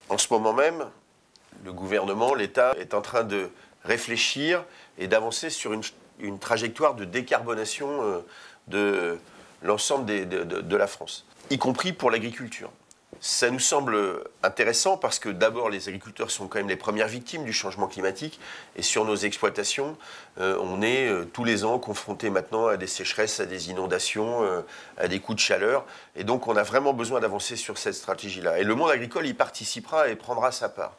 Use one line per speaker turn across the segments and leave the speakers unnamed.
En ce moment même, le gouvernement, l'État, est en train de réfléchir et d'avancer sur une trajectoire de décarbonation de l'ensemble de la France, y compris pour l'agriculture. Ça nous semble intéressant parce que d'abord les agriculteurs sont quand même les premières victimes du changement climatique et sur nos exploitations, on est tous les ans confrontés maintenant à des sécheresses, à des inondations, à des coups de chaleur et donc on a vraiment besoin d'avancer sur cette stratégie-là. Et le monde agricole y participera et prendra sa part.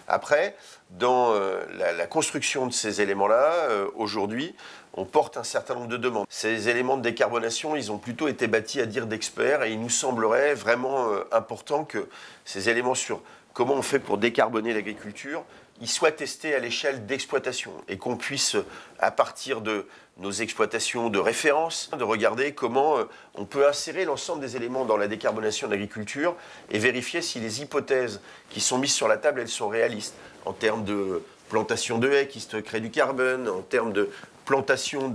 Après, dans la construction de ces éléments-là, aujourd'hui, on porte un certain nombre de demandes. Ces éléments de décarbonation, ils ont plutôt été bâtis à dire d'experts et il nous semblerait vraiment important que ces éléments sur comment on fait pour décarboner l'agriculture, ils soient testés à l'échelle d'exploitation et qu'on puisse, à partir de nos exploitations de référence, de regarder comment on peut insérer l'ensemble des éléments dans la décarbonation de l'agriculture et vérifier si les hypothèses qui sont mises sur la table, elles sont réalistes en termes de plantation de haies qui stockeraient du carbone, en termes de plantation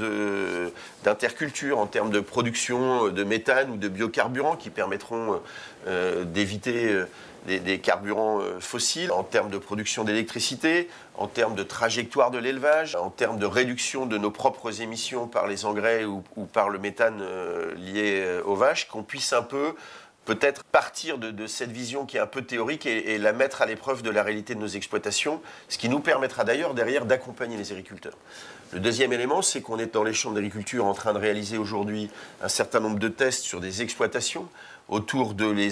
d'interculture, en termes de production de méthane ou de biocarburants qui permettront d'éviter des carburants fossiles, en termes de production d'électricité, en termes de trajectoire de l'élevage, en termes de réduction de nos propres émissions par les engrais ou par le méthane lié aux vaches, qu'on puisse un peu peut-être partir de cette vision qui est un peu théorique et la mettre à l'épreuve de la réalité de nos exploitations, ce qui nous permettra d'ailleurs derrière d'accompagner les agriculteurs. Le deuxième élément, c'est qu'on est dans les chambres d'agriculture en train de réaliser aujourd'hui un certain nombre de tests sur des exploitations autour de les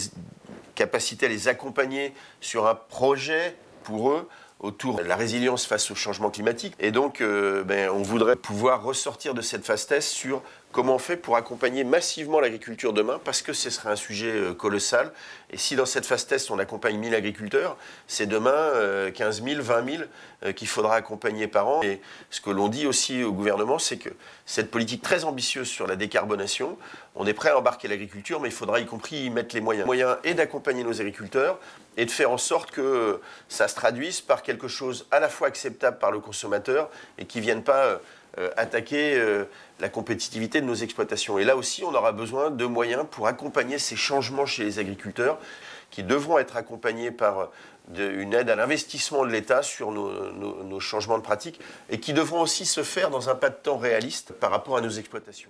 capacités à les accompagner sur un projet pour eux autour de la résilience face au changement climatique. Et donc, on voudrait pouvoir ressortir de cette phase test sur comment on fait pour accompagner massivement l'agriculture demain, parce que ce serait un sujet colossal. Et si dans cette phase test, on accompagne 1000 agriculteurs, c'est demain 15 000, 20 000 qu'il faudra accompagner par an. Et ce que l'on dit aussi au gouvernement, c'est que cette politique très ambitieuse sur la décarbonation, on est prêt à embarquer l'agriculture, mais il faudra y compris y mettre les moyens. Le moyen est d'accompagner nos agriculteurs et de faire en sorte que ça se traduise par quelque chose à la fois acceptable par le consommateur et qui ne vienne pas attaquer la compétitivité de nos exploitations. Et là aussi, on aura besoin de moyens pour accompagner ces changements chez les agriculteurs qui devront être accompagnés par une aide à l'investissement de l'État sur nos changements de pratiques et qui devront aussi se faire dans un pas de temps réaliste par rapport à nos exploitations.